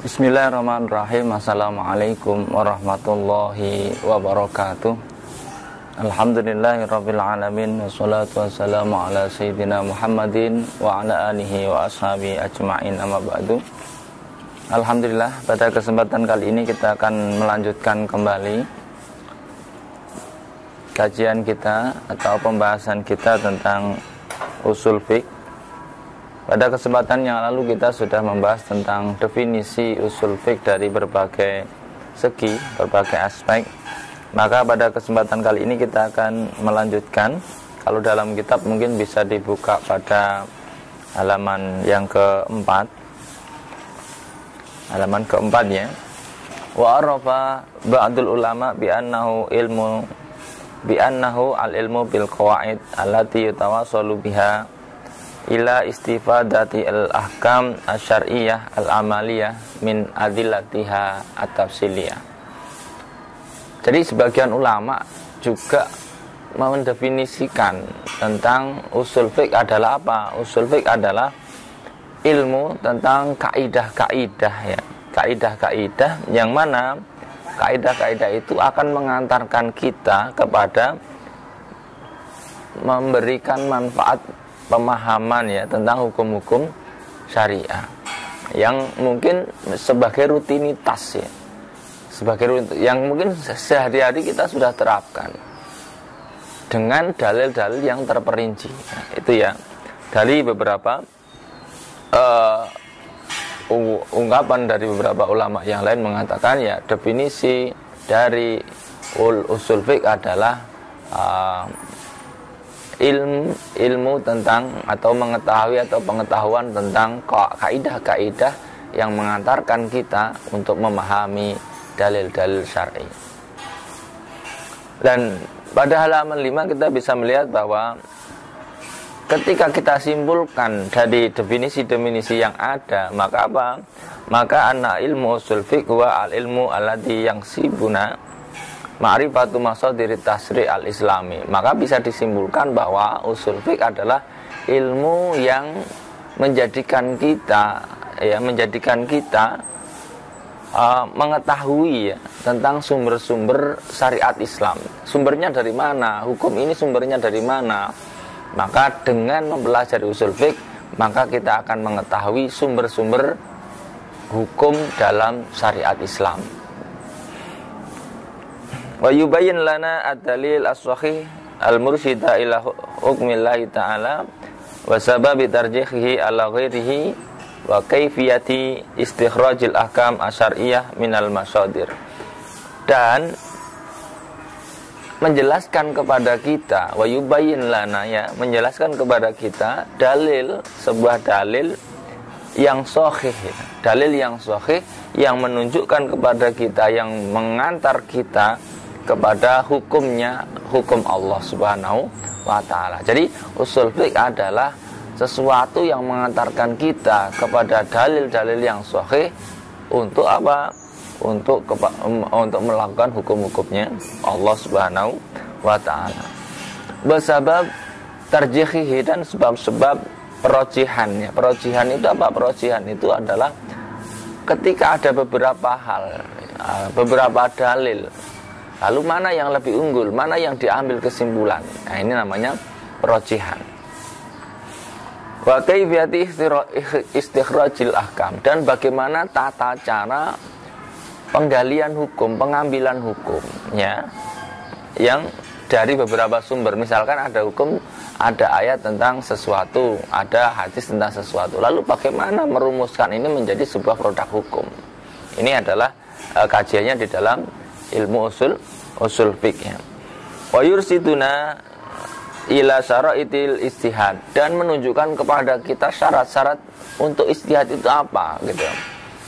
Bismillahirrahmanirrahim. Assalamualaikum warahmatullahi wabarakatuh. Alhamdulillahirabbil alamin, wassalatu wassalamu ala sayyidina Muhammadin wa ala alihi wa ashabi ajma'in, amma ba'du. Alhamdulillah, pada kesempatan kali ini kita akan melanjutkan kembali kajian kita atau pembahasan kita tentang usul fiqh. Pada kesempatan yang lalu kita sudah membahas tentang definisi usul fiqh dari berbagai segi, berbagai aspek. Maka pada kesempatan kali ini kita akan melanjutkan. Kalau dalam kitab mungkin bisa dibuka pada halaman yang keempat. Halaman keempat ya. Wa arafa ba'dul ulama bi annahu al-ilmu bil qawaid allati yatawassalu biha ila istifadati al-ahkam asy-syar'iyyah al-amaliyah min adillatiha at-tafsiliyah. Jadi sebagian ulama juga mendefinisikan tentang usul fiqh adalah apa? Usul fiqh adalah ilmu tentang kaidah-kaidah ya. Kaidah-kaidah yang mana kaidah-kaidah itu akan mengantarkan kita kepada memberikan manfaat pemahaman ya tentang hukum-hukum syariah yang mungkin sebagai rutinitas ya, yang mungkin sehari-hari kita sudah terapkan dengan dalil-dalil yang terperinci. Nah, itu ya dari beberapa ungkapan dari beberapa ulama yang lain mengatakan ya definisi dari usul fiqh adalah ilmu tentang atau mengetahui atau pengetahuan tentang kaidah-kaidah yang mengantarkan kita untuk memahami dalil-dalil syar'i. Dan pada halaman 5 kita bisa melihat bahwa ketika kita simpulkan dari definisi-definisi yang ada, maka apa? Maka anna ilmu usul fiqh wa al-ilmu alladhi yang sibuna ma'rifatu masadir tasri' al-islami. Maka bisa disimpulkan bahwa usul fiqh adalah ilmu yang menjadikan kita mengetahui ya, tentang sumber-sumber syariat Islam. Sumbernya dari mana? Hukum ini sumbernya dari mana? Maka dengan mempelajari usul fiqh, maka kita akan mengetahui sumber-sumber hukum dalam syariat Islam. Wa yubayyin lana ad-dalil as-sahih al-mursyida ila hukmillahi ta'ala wa sababi tarjihihi ala ghairihi wa kaifiyati istikhrajil ahkam asy-syar'iyyah minal masadir. Dan menjelaskan kepada kita, wa yubayyin lana ya, menjelaskan kepada kita sebuah dalil yang sahih, dalil yang sahih yang menunjukkan kepada kita, yang mengantar kita kepada hukum Allah Subhanahu wa ta'ala. Jadi usul fiqh adalah sesuatu yang mengantarkan kita kepada dalil-dalil yang sahih untuk apa? Untuk melakukan hukum-hukumnya Allah Subhanahu wa ta'ala. Bersabab tarjihihi, dan sebab-sebab perojihannya. Perojihan itu apa? Perojihan itu adalah ketika ada beberapa hal, beberapa dalil, lalu mana yang lebih unggul, mana yang diambil kesimpulan. Nah, ini namanya perojihan. Wa kaifiyati istikhrajil ahkam, dan bagaimana tata cara penggalian hukum, pengambilan hukum ya, yang dari beberapa sumber. Misalkan ada hukum, ada ayat tentang sesuatu, ada hadis tentang sesuatu, lalu bagaimana merumuskan ini menjadi sebuah produk hukum. Ini adalah kajiannya di dalam ilmu usul fiqh ya. Wa yursiduna ila syara'itil ijtihad, dan menunjukkan kepada kita syarat-syarat untuk ijtihad itu apa gitu.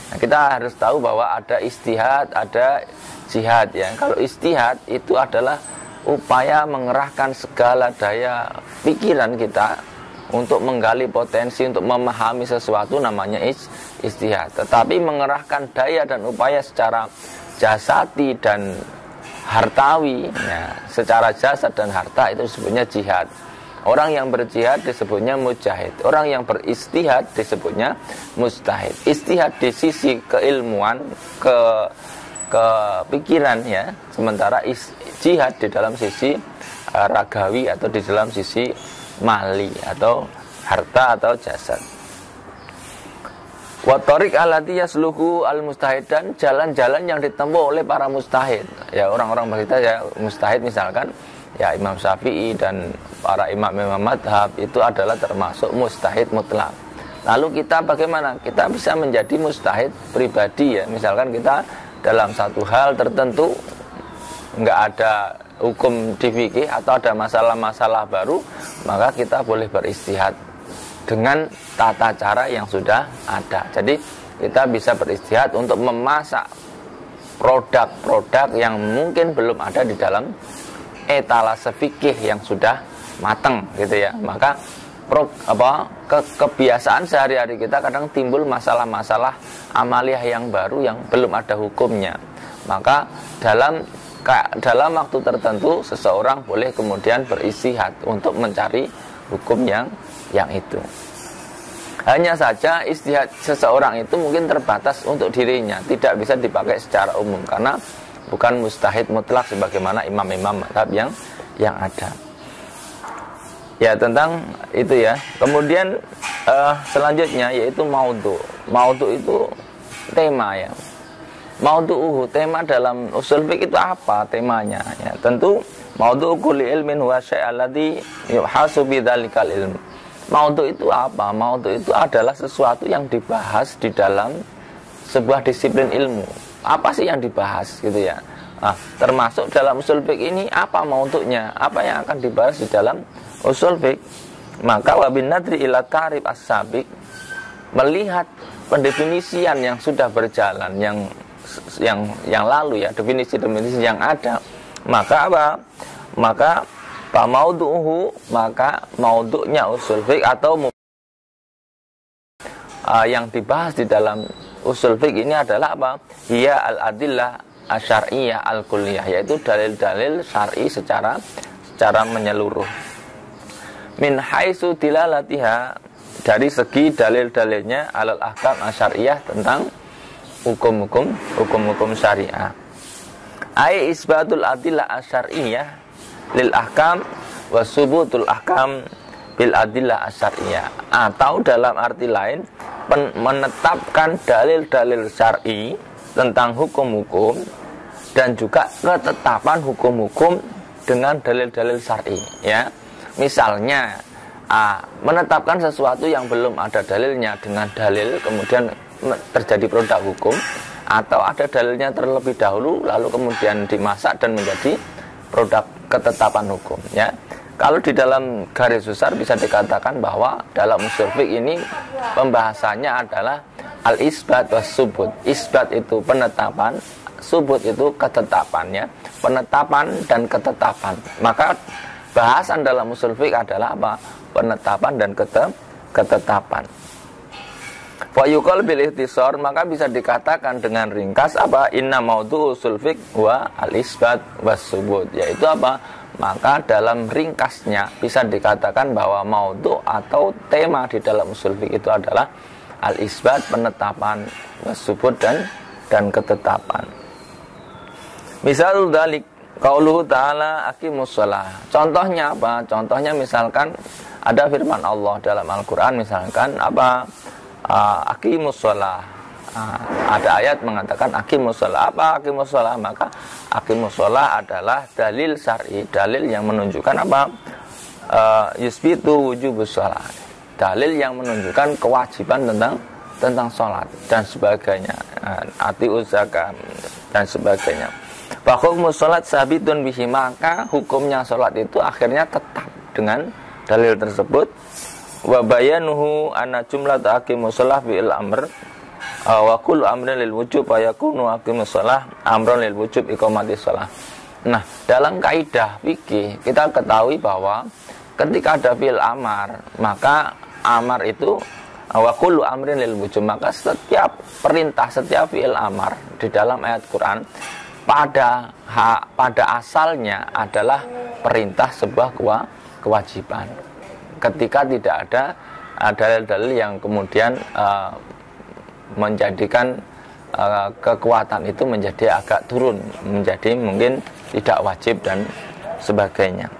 Nah, kita harus tahu bahwa ada ijtihad, ada jihad ya. Kalau ijtihad itu adalah upaya mengerahkan segala daya pikiran kita untuk menggali potensi, untuk memahami sesuatu, namanya ijtihad. Tetapi mengerahkan daya dan upaya secara jasati dan hartawi ya, secara jasad dan harta, itu disebutnya jihad. Orang yang berjihad disebutnya mujahid. Orang yang beristihad disebutnya mustahid. Istihad di sisi keilmuan, kepikiran ya. Sementara jihad di dalam sisi ragawi atau di dalam sisi mali atau harta atau jasad. Wa tariq allati yasluhu al-mustahid, dan jalan-jalan yang ditempuh oleh para mustahid. Ya, orang-orang kita ya mustahid misalkan ya Imam Syafi'i dan para imam-imam madhab itu adalah termasuk mustahid mutlak. Lalu kita bagaimana? Kita bisa menjadi mustahid pribadi ya. Misalkan kita dalam satu hal tertentu nggak ada hukum di fikih atau ada masalah-masalah baru, maka kita boleh beristihad dengan tata cara yang sudah ada. Jadi kita bisa beristihad untuk memasak produk-produk yang mungkin belum ada di dalam etalase fikih yang sudah matang gitu ya. Maka kebiasaan sehari-hari kita kadang timbul masalah-masalah amaliyah yang baru yang belum ada hukumnya. Maka dalam waktu tertentu seseorang boleh kemudian beristihad untuk mencari hukum yang itu. Hanya saja istihad seseorang itu mungkin terbatas untuk dirinya, tidak bisa dipakai secara umum karena bukan mustahid mutlak sebagaimana imam-imam mazhab yang ada. Ya, tentang itu ya. Kemudian selanjutnya yaitu maudhu. Maudhu itu tema ya. Maudhu'uhu, tema dalam usul fiqh itu apa temanya ya. Tentu maudhu kulli ilmin huwa syai' alladhi yuhasu bidzalikal ilm. Maudhu itu apa? Maudhu itu adalah sesuatu yang dibahas di dalam sebuah disiplin ilmu. Apa sih yang dibahas gitu ya. Nah, termasuk dalam usul fiqh ini apa maudhu'nya? Apa yang akan dibahas di dalam usul fiqh? Maka wabin nadri ila ta'rif as-sabiq, melihat pendefinisian yang sudah berjalan yang lalu ya, definisi-definisi yang ada, maka apa? Maka maudhu'uhu, maka maudhu'nya usul fiqh atau yang dibahas di dalam usul fiqh ini adalah apa? Hiya al-adillah asyariyah al-kulliyah, yaitu dalil-dalil syar'i secara menyeluruh. Min haitsu dilalatiha, dari segi dalil-dalilnya alal ahkam asyariyah, tentang hukum-hukum syariah. Ai isbatul adillah asyariyah lil ahkam wa subutul ahkam bil adillah asyariyah, atau dalam arti lain menetapkan dalil-dalil syar'i tentang hukum-hukum dan juga ketetapan hukum-hukum dengan dalil-dalil syar'i ya. Misalnya menetapkan sesuatu yang belum ada dalilnya dengan dalil, kemudian terjadi produk hukum, atau ada dalilnya terlebih dahulu lalu kemudian dimasak dan menjadi produk ketetapan hukum ya. Kalau di dalam garis besar bisa dikatakan bahwa dalam usul fiqh ini pembahasannya adalah al-isbat was subut. Isbat itu penetapan, subut itu ketetapannya, penetapan dan ketetapan. Maka bahasan dalam usul fiqh adalah apa? Penetapan dan ketetapan. Wa yuqal bil ikhtisar, maka bisa dikatakan dengan ringkas apa? Inna maudhu usul fiqh wa al-isbat was subut, yaitu apa? Maka dalam ringkasnya bisa dikatakan bahwa maudhu atau tema di dalam usul fiqh itu adalah al-isbat, penetapan, was subut dan ketetapan. Misalul dzalik qauluhu ta'ala aqimus shalah. Contohnya apa? Contohnya misalkan ada firman Allah dalam Al-Qur'an, misalkan apa? Aqimus shalah. Ada ayat mengatakan aqimus shalah. Apa aqimus shalah? Maka aqimus shalah adalah dalil syar'i, dalil yang menunjukkan apa? Yusbitu wujubus shalah. Dalil yang menunjukkan kewajiban tentang salat dan sebagainya. Atiuz zakat dan sebagainya. Hukum sholat sabitun bihi, maka hukumnya sholat itu akhirnya tetap dengan dalil tersebut. Wa bayanuhu anna jumlat aqimus shalah fi'il amr wa kullu amrin lil wujub wa yakunu aqimus shalah amrun lil wujub iqamatis shalah. Nah, dalam kaidah fikih kita ketahui bahwa ketika ada fi'il amar, maka amar itu wa kullu amrin lil wujub, maka setiap perintah, setiap fi'il amar di dalam ayat Quran pada asalnya adalah perintah sebuah kewajiban. ketika tidak ada dalil-dalil yang kemudian menjadikan kekuatan itu menjadi agak turun, menjadi mungkin tidak wajib dan sebagainya.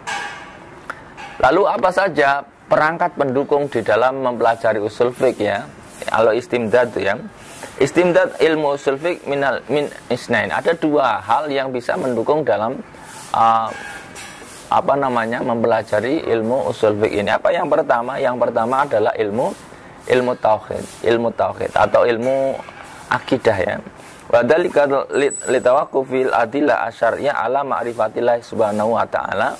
Lalu apa saja perangkat pendukung di dalam mempelajari usul fiqh ya? Kalau istimdad ya, istimdad ilmu usul fiqh min isnain. Ada dua hal yang bisa mendukung dalam mempelajari ilmu usul fiqh ini. Apa yang pertama? Yang pertama adalah ilmu tauhid atau ilmu akidah ya. Wa dzalika litawaqqufil adillah asyariyah ala ma'rifatillah subhanahu wa ta'ala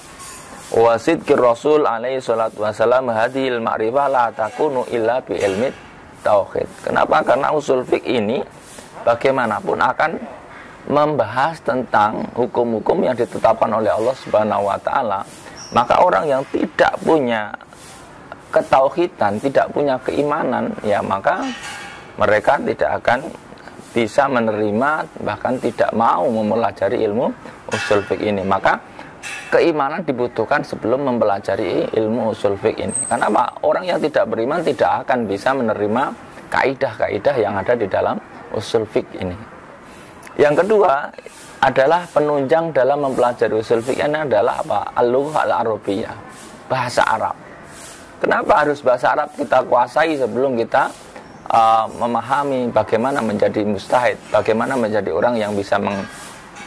wa sidqir rasul alaihi salatu wasalam hadhil ma'rifah la takunu illa bi ilmi tauhid. Kenapa? Karena usul fiqh ini bagaimanapun akan membahas tentang hukum-hukum yang ditetapkan oleh Allah Subhanahu wa taala. Maka orang yang tidak punya ketauhidan, tidak punya keimanan, ya maka mereka tidak akan bisa menerima, bahkan tidak mau mempelajari ilmu usul fiqh ini. Maka keimanan dibutuhkan sebelum mempelajari ilmu usul fiqh ini. Karena apa? Orang yang tidak beriman tidak akan bisa menerima kaidah-kaidah yang ada di dalam usul fiqh ini. Yang kedua adalah penunjang dalam mempelajari usul fiqh ini adalah apa? Al-lughah al-arabiyyah, bahasa Arab. Kenapa harus bahasa Arab kita kuasai sebelum kita memahami bagaimana menjadi mujtahid, bagaimana menjadi orang yang bisa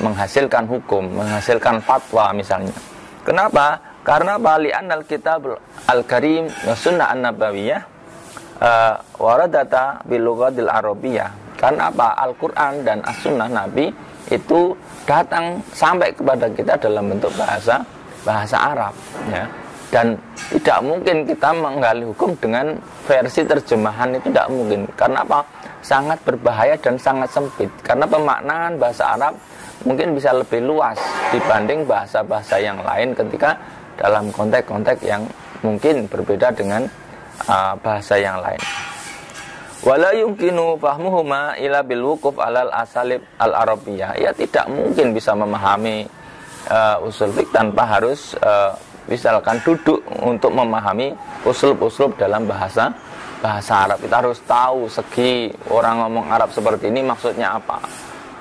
menghasilkan hukum, menghasilkan fatwa misalnya. Kenapa? Karena li'anna al-kitab al-karim wa sunnah an-nabawiyah waradata bil lughatil arabiyyah. Karena apa? Al-Quran dan As-Sunnah Nabi itu datang sampai kepada kita dalam bentuk bahasa Arab ya. Dan tidak mungkin kita menggali hukum dengan versi terjemahan, itu tidak mungkin. Karena apa? Sangat berbahaya dan sangat sempit. Karena pemaknaan bahasa Arab mungkin bisa lebih luas dibanding bahasa-bahasa yang lain ketika dalam konteks-konteks yang mungkin berbeda dengan bahasa yang lain. Wala yumkinu fahmuhuma ila bil wuquf alal asalib al-arabiyyah. Ya tidak mungkin bisa memahami usul fiqh tanpa harus misalkan duduk untuk memahami uslub-uslub dalam bahasa Arab. Kita harus tahu segi orang ngomong Arab seperti ini maksudnya apa.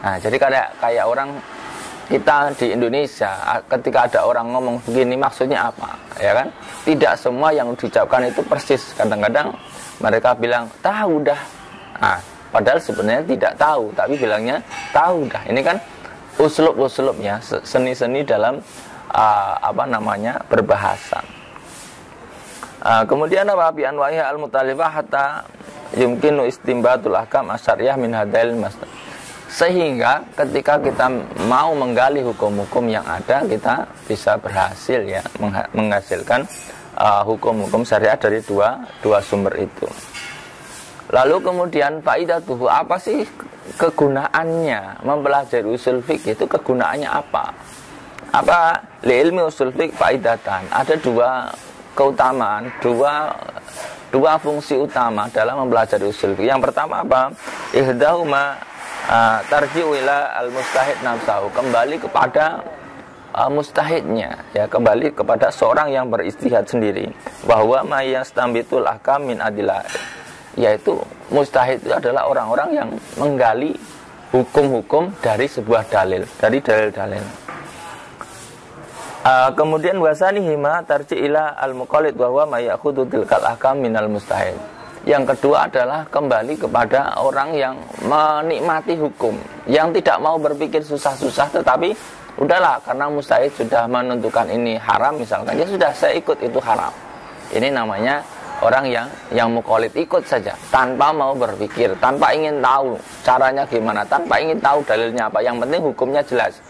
Nah, jadi kayak orang kita di Indonesia ketika ada orang ngomong begini maksudnya apa, ya kan? Tidak semua yang diucapkan itu persis. Kadang-kadang mereka bilang tahu dah. Nah, padahal sebenarnya tidak tahu, tapi bilangnya tahu dah. Ini kan uslub-uslubnya, seni-seni dalam berbahasa. Kemudian apa? Bi anwa'iha al-mutalifah hatta yumkinu istinbatul ahkam asyariyah min hadail masdar. Sehingga ketika kita mau menggali hukum-hukum yang ada, kita bisa berhasil ya menghasilkan hukum-hukum syariat dari dua sumber itu. Lalu kemudian faidatuhu, apa sih kegunaannya mempelajari usul fiqh itu? Kegunaannya apa? Apa? Li ilmi usul fiqh faidatan. Ada dua keutamaan, dua fungsi utama dalam mempelajari usul fiqh. Yang pertama apa? Ihdahuma tarji'u ila al-mustahid nafsahu, kembali kepada mustahidnya ya, kembali kepada seorang yang beristihad sendiri, bahwa ma yastambitul ahkam min adillah, yaitu mustahid itu adalah orang-orang yang menggali hukum-hukum dari sebuah dalil, dari dalil-dalil. Kemudian wasanihima tarji' ila al-muqallid bahwa ma ya'khudhu tilkal ahkam minal mustahid. Yang kedua adalah kembali kepada orang yang menikmati hukum, yang tidak mau berpikir susah-susah, tetapi udahlah karena mustahid sudah menentukan ini haram misalkan, ya sudah saya ikut itu haram. Ini namanya orang yang muqallid, ikut saja tanpa mau berpikir, tanpa ingin tahu caranya gimana, tanpa ingin tahu dalilnya apa, yang penting hukumnya jelas.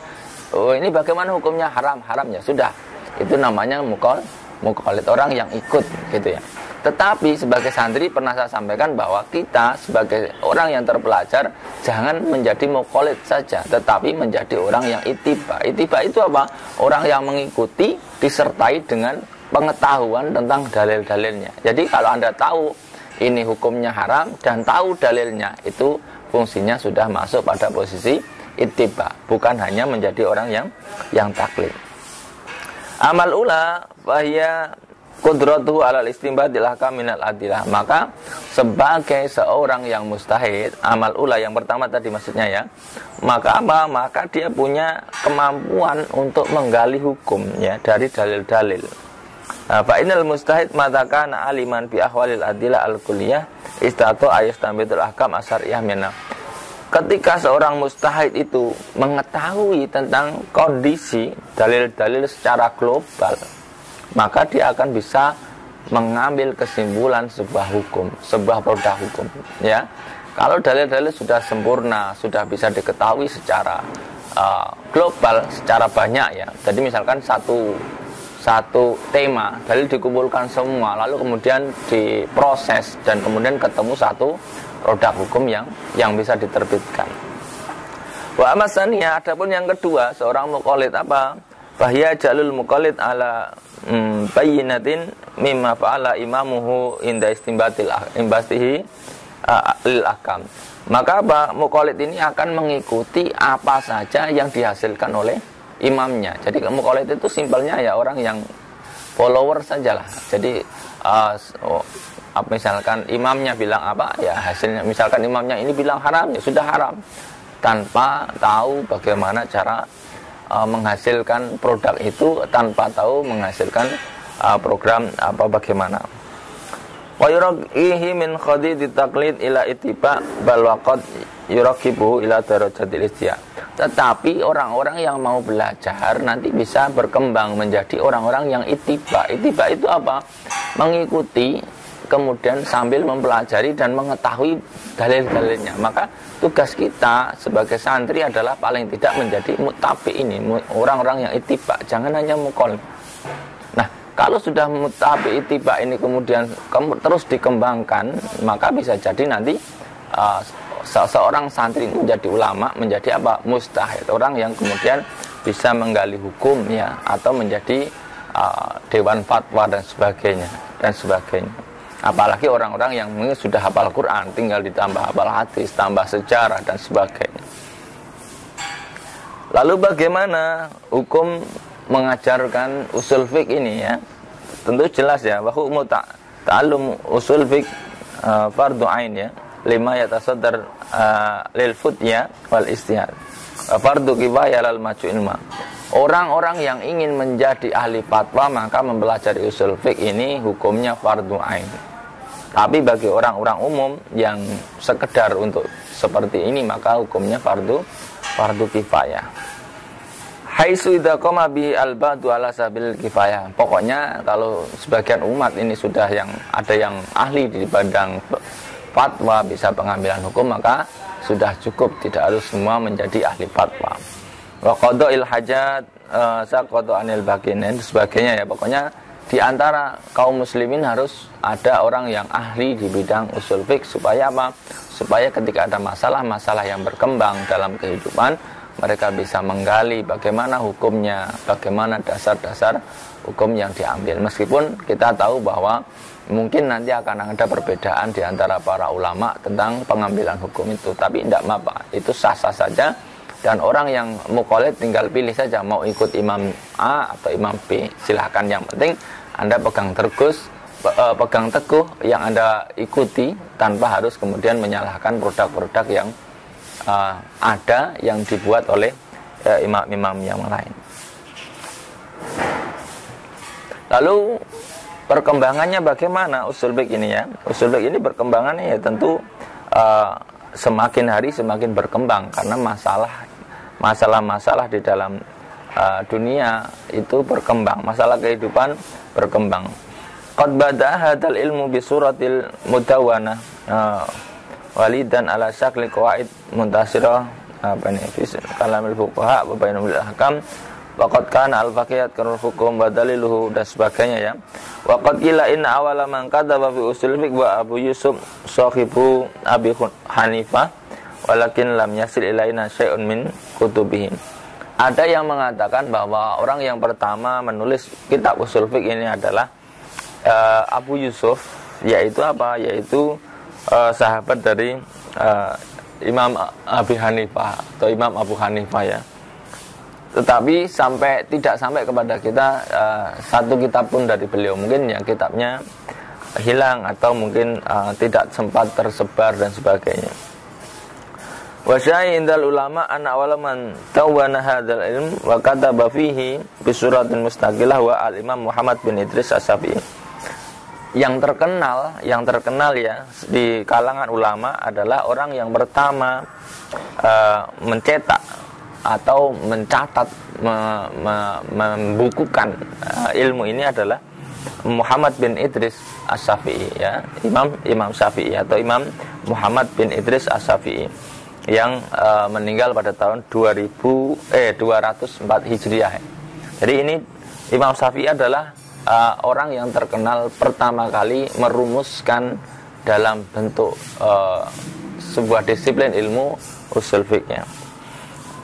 Oh ini bagaimana hukumnya, haram ya sudah. Itu namanya muqallid, orang yang ikut gitu ya. Tetapi sebagai santri pernah saya sampaikan bahwa kita sebagai orang yang terpelajar jangan menjadi muqallid saja, tetapi menjadi orang yang ittiba. Ittiba itu apa? Orang yang mengikuti disertai dengan pengetahuan tentang dalil-dalilnya. Jadi kalau Anda tahu ini hukumnya haram dan tahu dalilnya, itu fungsinya sudah masuk pada posisi ittiba, bukan hanya menjadi orang yang taklid. Amal ula fahiya qudratuhu alal istinbatil ahkam minal adilah. Maka sebagai seorang yang mustahid, amal ula yang pertama tadi maksudnya ya, maka apa? Maka dia punya kemampuan untuk menggali hukum ya dari dalil-dalil. Fa innal mustahid matakana aliman bi ahwalil adilah al-kulliyah istatu ayastambitul ahkam asyariyah minna. Ketika seorang mustahid itu mengetahui tentang kondisi dalil-dalil secara global, maka dia akan bisa mengambil kesimpulan sebuah hukum, sebuah produk hukum ya. Kalau dalil-dalil sudah sempurna, sudah bisa diketahui secara global, secara banyak ya. Jadi misalkan satu tema, dalil dikumpulkan semua, lalu kemudian diproses dan kemudian ketemu satu produk hukum yang bisa diterbitkan. Wa amasaniya, adapun yang kedua, seorang muqallid apa? Bahya jalul muqallid ala bayyinatin mimma fa'ala imamuhu inda istinbatil imbastihi lil ahkam. Maka apa? Muqallid ini akan mengikuti apa saja yang dihasilkan oleh imamnya. Jadi muqallid itu simpelnya ya orang yang follower sajalah. Jadi misalkan imamnya bilang apa ya hasilnya, misalkan imamnya ini bilang haram ya sudah haram, tanpa tahu bagaimana cara menghasilkan produk itu, tanpa tahu menghasilkan program apa bagaimana. Wa yuraqihi min khadid taqlid ila ittiba bal waqad yuraqibuhu ila darajatil istihya. Tetapi orang-orang yang mau belajar nanti bisa berkembang menjadi orang-orang yang ittiba. Ittiba itu apa? Mengikuti, kemudian sambil mempelajari dan mengetahui dalil-dalilnya. Maka tugas kita sebagai santri adalah paling tidak menjadi muttabi ini, orang-orang yang ittiba, jangan hanya muqallid. Nah, kalau sudah muttabi ittiba ini kemudian terus dikembangkan, maka bisa jadi nanti seorang santri menjadi ulama, menjadi apa? Mustahid, orang yang kemudian bisa menggali hukum ya, atau menjadi dewan fatwa dan sebagainya. Apalagi orang-orang yang mungkin sudah hafal Quran, tinggal ditambah hafal hadis, tambah sejarah dan sebagainya. Lalu bagaimana hukum mengajarkan usul fiqh ini ya? Tentu jelas ya, bahwa hukum ta'allum usul fiqh fardu ain ya, lima yatasaddar lil futya wal istihad. Fardu kifayah lal maju ilma. Orang-orang yang ingin menjadi ahli fatwa maka mempelajari usul fiqh ini hukumnya fardu ain. Tapi bagi orang-orang umum yang sekedar untuk seperti ini maka hukumnya fardu kifayah. Haitsu idza qama bi al-ba'du ala sabil kifayah. Pokoknya kalau sebagian umat ini sudah ada yang ahli di bidang fatwa, bisa pengambilan hukum, maka sudah cukup, tidak harus semua menjadi ahli fatwa. Wa qada'il hajat saqatu anil bakin dan sebagainya ya. Pokoknya di antara kaum muslimin harus ada orang yang ahli di bidang usul fiqh, supaya apa? Supaya ketika ada masalah-masalah yang berkembang dalam kehidupan, mereka bisa menggali bagaimana hukumnya, bagaimana dasar-dasar hukum yang diambil. Meskipun kita tahu bahwa mungkin nanti akan ada perbedaan di antara para ulama tentang pengambilan hukum itu, tapi tidak apa-apa, itu sah-sah saja. Dan orang yang muqallid tinggal pilih saja mau ikut imam A atau imam B, silahkan. Yang penting Anda pegang teguh yang Anda ikuti, tanpa harus kemudian menyalahkan produk-produk yang ada yang dibuat oleh imam-imam yang lain. Lalu perkembangannya bagaimana usul fiqh ini ya? Usul fiqh ini perkembangannya ya tentu semakin hari semakin berkembang, karena masalah-masalah di dalam dunia itu berkembang, masalah kehidupan berkembang. Qad bada'a hadzal ilmu bi suratil mudawwanah walidan ala syakli qawaid muntasirah kalamil fuqaha wa bainul ahkam wa qad kana al faqihat karul hukum wa daliluhu dan sebagainya ya. Wa qad qila inna awala man kadzaba fi usul fiqh wa Abu Yusuf sahibu Abi Hanifah walakin lam yasil ilaina syai'un min kutubihim. Ada yang mengatakan bahwa orang yang pertama menulis kitab usul fiqh ini adalah Abu Yusuf, yaitu apa? Yaitu sahabat dari Imam Abi Hanifah atau Imam Abu Hanifah ya. tetapi tidak sampai kepada kita satu kitab pun dari beliau. Mungkin yang kitabnya hilang atau mungkin tidak sempat tersebar dan sebagainya. Wa syai indal ulama anna awalaman tawwana hadzal ilm wa kataba fihi bi suratin mustaqilah wa al Imam Muhammad bin Idris As-Syafi'i. Yang terkenal ya di kalangan ulama adalah orang yang pertama mencetak atau mencatat, membukukan ilmu ini adalah Muhammad bin Idris As-Syafi'i, ya, Imam Syafi'i atau Imam Muhammad bin Idris As-Syafi'i yang meninggal pada tahun 204 Hijriah. Jadi ini Imam Syafi'i adalah orang yang terkenal pertama kali merumuskan dalam bentuk sebuah disiplin ilmu usul fikih.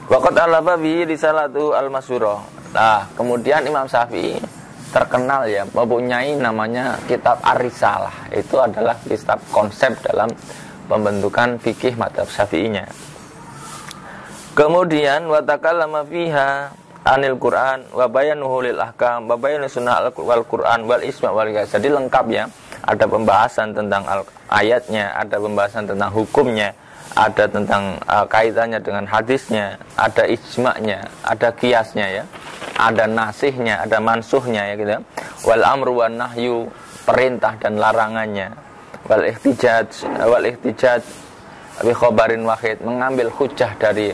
Waqad alafa bihi risalatu al-masyhurah. Nah, kemudian Imam Syafi'i terkenal ya mempunyai namanya kitab Ar-Risalah. Itu adalah kitab konsep dalam pembentukan fikih madzhab Syafi'inya. Kemudian wa takallama fiha anil Quran wa bayanuhu lil ahkam wa bayanu sunnah wal Quran wal isma wal qiyas. Jadi lengkap ya. Ada pembahasan tentang ayatnya, ada pembahasan tentang hukumnya, ada tentang kaitannya dengan hadisnya, ada ijma'nya, ada qiyasnya ya. Ada nasihnya, ada mansuhnya ya gitu. Wal amru wan nahyu, perintah dan larangannya. Wal ihtijaj bi khabarin wahid, mengambil hujah dari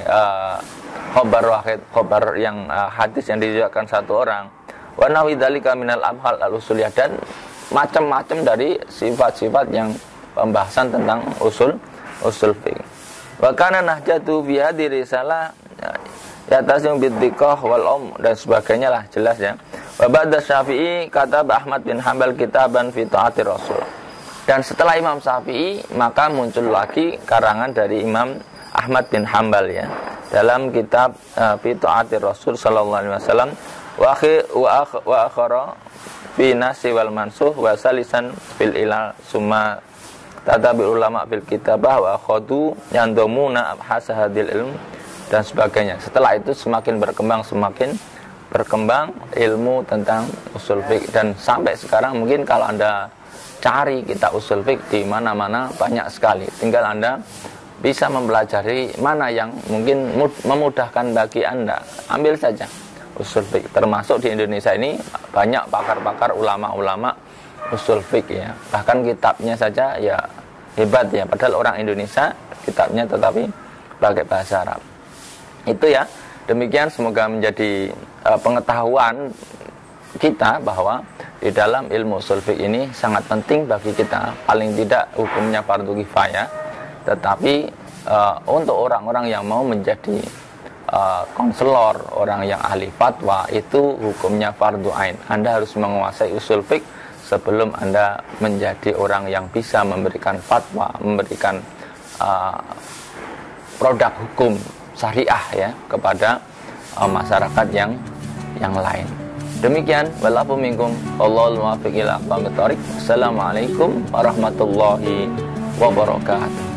khabar wahid, khabar yang hadis yang diriwayatkan satu orang. Wa nawi dzalika minal abhal al-usuliyah, dan macam-macam dari sifat-sifat yang pembahasan tentang usul fiqh. Wa kana nahjatu fi hadhihi risalah ya tasim bidziqah wal dan sebagainya lah, jelas ya. Wa ba'da Syafi'i kata Ahmad bin Hanbal kitaban fi ta'atir Rasul. Dan setelah Imam Syafi'i maka muncul lagi karangan dari Imam Ahmad bin Hanbal ya, dalam kitab fi ta'atir Rasul sallallahu alaihi wasallam wa akhara fi nasi wal mansuh wa salisan fil ilal summa tatabi ulama fil kitabah wa akhadu yandomuna abhas hadil ilm dan sebagainya. Setelah itu semakin berkembang ilmu tentang usul fiqh, dan sampai sekarang mungkin kalau Anda cari kitab usul fiqh di mana-mana banyak sekali. Tinggal Anda bisa mempelajari mana yang mungkin memudahkan bagi Anda. Ambil saja usul fiqh. Termasuk di Indonesia ini banyak pakar-pakar, ulama-ulama usul fiqh ya. Bahkan kitabnya saja ya hebat ya. Padahal orang Indonesia kitabnya tetapi pakai bahasa Arab. Itu ya. Demikian, semoga menjadi pengetahuan kita bahwa di dalam ilmu usul fiqh ini sangat penting bagi kita. Paling tidak hukumnya fardu kifayah, tetapi untuk orang-orang yang mau menjadi konselor, orang yang ahli fatwa, itu hukumnya fardu ain. Anda harus menguasai usul fiqh sebelum Anda menjadi orang yang bisa memberikan fatwa, memberikan produk hukum syariah ya kepada masyarakat yang lain. Demikian, walafu minkum wallahul muwaffiq ila aqwamit thoriq. Assalamualaikum warahmatullahi wabarakatuh.